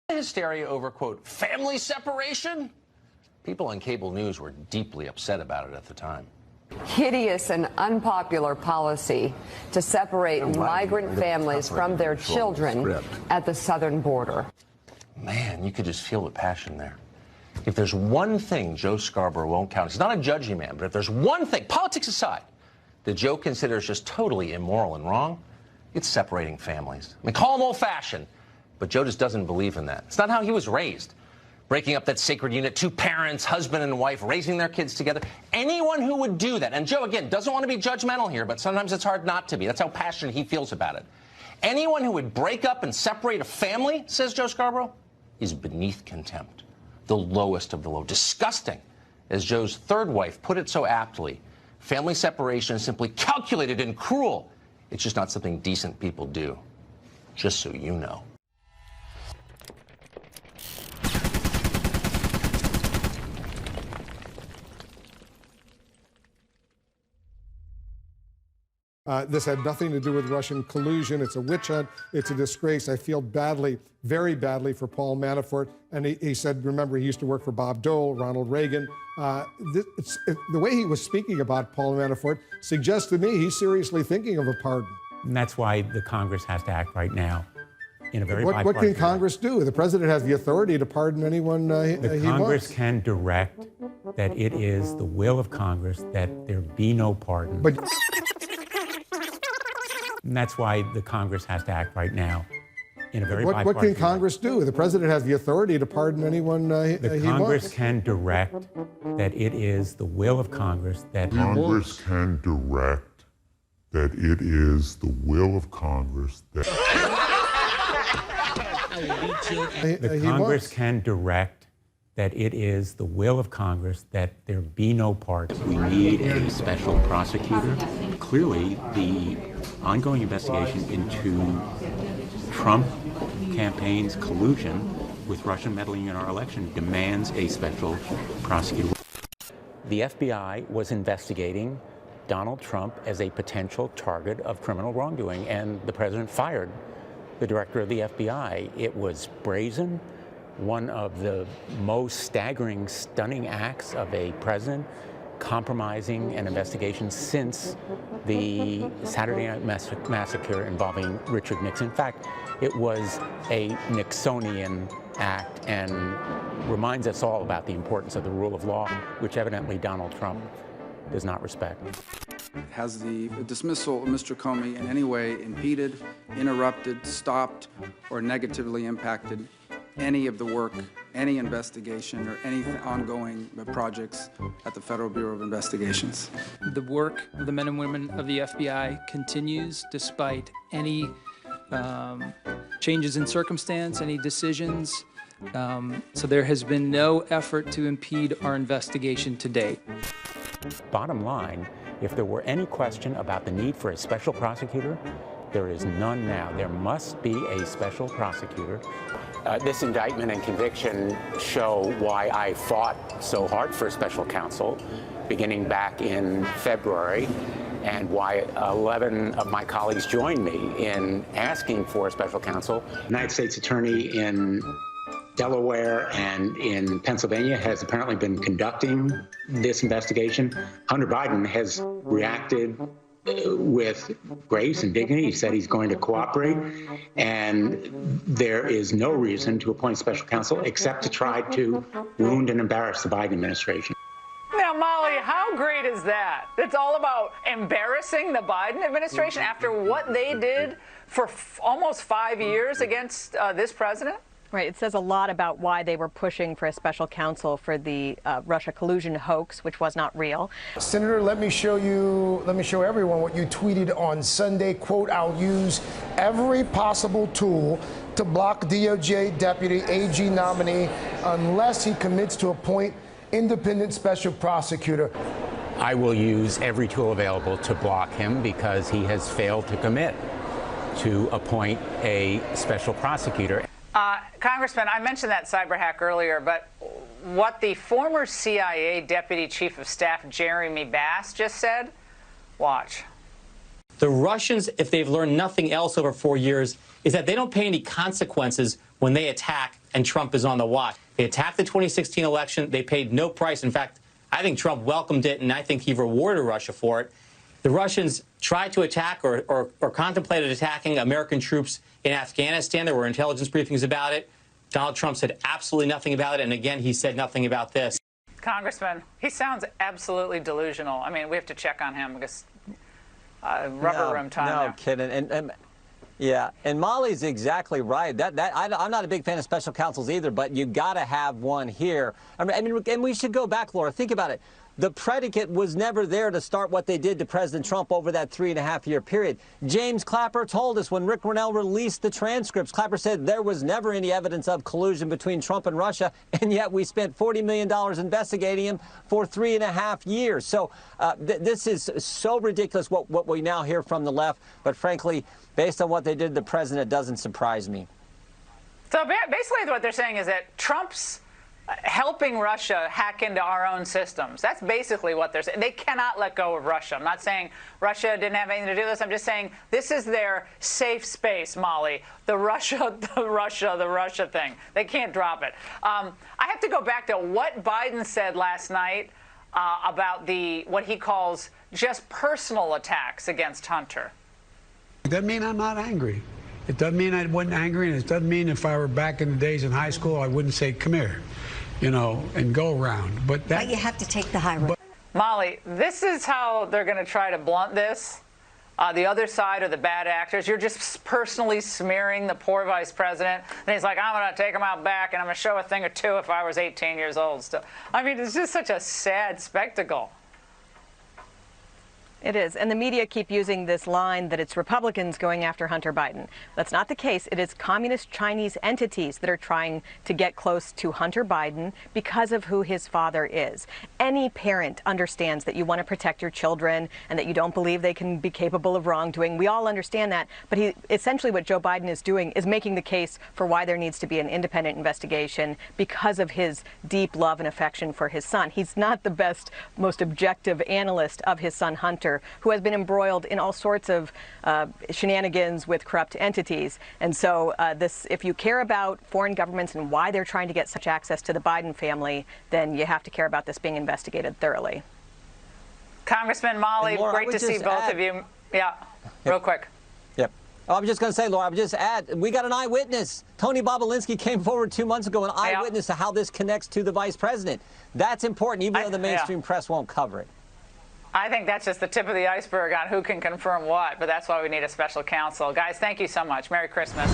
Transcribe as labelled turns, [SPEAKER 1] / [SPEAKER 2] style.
[SPEAKER 1] Hysteria over, quote, family separation? People on cable news were deeply upset about it at the time.
[SPEAKER 2] Hideous and unpopular policy to separate migrant families from their children at the southern border.
[SPEAKER 1] Man, you could just feel the passion there. If there's one thing Joe Scarborough won't count, he's not a judgy man, but if there's one thing, politics aside, that Joe considers just totally immoral and wrong, it's separating families. I mean, call him old-fashioned, but Joe just doesn't believe in that. It's not how he was raised. Breaking up that sacred unit, two parents, husband and wife, raising their kids together. Anyone who would do that, and Joe, again, doesn't want to be judgmental here, but sometimes it's hard not to be. That's how passionate he feels about it. Anyone who would break up and separate a family, says Joe Scarborough, is beneath contempt. The lowest of the low. Disgusting. As Joe's third wife put it so aptly, family separation is simply calculated and cruel. It's just not something decent people do. Just so you know.
[SPEAKER 3] This had nothing to do with Russian collusion. It's a witch hunt. It's a disgrace. I feel badly, very badly for Paul Manafort. And he said, remember, he used to work for Bob Dole, Ronald Reagan. The way he was speaking about Paul Manafort suggests to me he's seriously thinking of a pardon.
[SPEAKER 4] And that's why the Congress has to act right now in a very bipartisan
[SPEAKER 3] What can Congress do? The president has the authority to pardon anyone he wants.
[SPEAKER 4] The Congress can direct that it is the will of Congress that there be no pardon. And that's why the Congress has to act right now in a very bipartisan
[SPEAKER 3] What can Congress do? The president has the authority to pardon anyone he wants.
[SPEAKER 4] The Congress can direct that it is the will of Congress that...
[SPEAKER 5] Congress can direct that it is the will of Congress that...
[SPEAKER 4] The Congress can direct that it is the will of Congress that there be no pardon.
[SPEAKER 6] We need a special prosecutor. Clearly, the ongoing investigation into Trump campaign's collusion with Russian meddling in our election demands a special prosecutor. The FBI was investigating Donald Trump as a potential target of criminal wrongdoing, and the president fired the director of the FBI. It was brazen, one of the most staggering, stunning acts of a president compromising an investigation since the Saturday Night Massacre involving Richard Nixon. In fact, it was a Nixonian act and reminds us all about the importance of the rule of law, which evidently Donald Trump does not respect.
[SPEAKER 7] Has the dismissal of Mr. Comey in any way impeded, interrupted, stopped, or negatively impacted any of the work, any investigation, or any ongoing projects at the Federal Bureau of Investigations?
[SPEAKER 8] The work of the men and women of the FBI continues despite any changes in circumstance, any decisions. So there has been no effort to impede our investigation to date.
[SPEAKER 6] Bottom line, if there were any question about the need for a special prosecutor, there is none now. There must be a special prosecutor. This indictment and conviction show why I fought so hard for a special counsel beginning back in February, and why 11 of my colleagues joined me in asking for a special counsel. United States Attorney in Delaware and in Pennsylvania has apparently been conducting this investigation. Hunter Biden has reacted with grace and dignity. He said he's going to cooperate, and there is no reason to appoint special counsel except to try to wound and embarrass the Biden administration.
[SPEAKER 9] Now, Molly, how great is that? It's all about embarrassing the Biden administration after what they did for almost 5 years against this president?
[SPEAKER 10] Right. It says a lot about why they were pushing for a special counsel for the Russia collusion hoax, which was not real.
[SPEAKER 11] Senator, let me show everyone what you tweeted on Sunday. Quote, I'll use every possible tool to block DOJ Deputy AG nominee unless he commits to appoint independent special prosecutor.
[SPEAKER 6] I will use every tool available to block him because he has failed to commit to appoint a special prosecutor.
[SPEAKER 9] Congressman, I mentioned that cyber hack earlier, but what the former CIA Deputy Chief of Staff Jeremy Bass just said, watch.
[SPEAKER 12] The Russians, if they've learned nothing else over 4 years, is that they don't pay any consequences when they attack and Trump is on the watch. They attacked the 2016 election. They paid no price. In fact, I think Trump welcomed it, and I think he rewarded Russia for it. The Russians tried to attack or contemplated attacking American troops in Afghanistan. There were intelligence briefings about it. Donald Trump said absolutely nothing about it, and again, he said nothing about this.
[SPEAKER 9] Congressman, he sounds absolutely delusional. I mean, we have to check on him because rubber room time.
[SPEAKER 13] No kidding. Yeah, and Molly's exactly right. I'm not a big fan of special counsels either, but you got to have one here. I mean, and we should go back, Laura. Think about it. The predicate was never there to start what they did to President Trump over that 3.5-year period. James Clapper told us when Rick Grenell released the transcripts, Clapper said there was never any evidence of collusion between Trump and Russia, and yet we spent $40 million investigating him for 3.5 years. So this is so ridiculous what we now hear from the left, but frankly, based on what they did to the president, it doesn't surprise me.
[SPEAKER 9] So basically what they're saying is that Trump's helping Russia hack into our own systems. That's basically what they're saying. They cannot let go of Russia. I'm not saying Russia didn't have anything to do with this. I'm just saying this is their safe space, Molly. The Russia thing. They can't drop it. I have to go back to what Biden said last night about what he calls just personal attacks against Hunter.
[SPEAKER 14] It doesn't mean I'm not angry. It doesn't mean I wasn't angry, and it doesn't mean if I were back in the days in high school, I wouldn't say, come here, you know, and go around. But
[SPEAKER 15] you have to take the high road.
[SPEAKER 9] Molly, this is how they're going to try to blunt this. The other side are the bad actors. You're just personally smearing the poor vice president. And he's like, I'm going to take him out back, and I'm going to show a thing or two if I was 18 years old still. I mean, it's just such a sad spectacle.
[SPEAKER 10] It is. And the media keep using this line that it's Republicans going after Hunter Biden. That's not the case. It is communist Chinese entities that are trying to get close to Hunter Biden because of who his father is. Any parent understands that you want to protect your children and that you don't believe they can be capable of wrongdoing. We all understand that. But essentially what Joe Biden is doing is making the case for why there needs to be an independent investigation because of his deep love and affection for his son. He's not the best, most objective analyst of his son, Hunter, who has been embroiled in all sorts of shenanigans with corrupt entities. And so if you care about foreign governments and why they're trying to get such access to the Biden family, then you have to care about this being investigated thoroughly.
[SPEAKER 9] Congressman Molly,
[SPEAKER 13] Laura,
[SPEAKER 9] great to see both of you. Yeah, real quick.
[SPEAKER 13] Yep. Oh, I'm just going to say, Laura, I would just add, we got an eyewitness. Tony Bobolinsky came forward 2 months ago, an eyewitness to how this connects to the vice president. That's important, even though the mainstream press won't cover it.
[SPEAKER 9] I think that's just the tip of the iceberg on who can confirm what, but that's why we need a special counsel. Guys, thank you so much. Merry Christmas.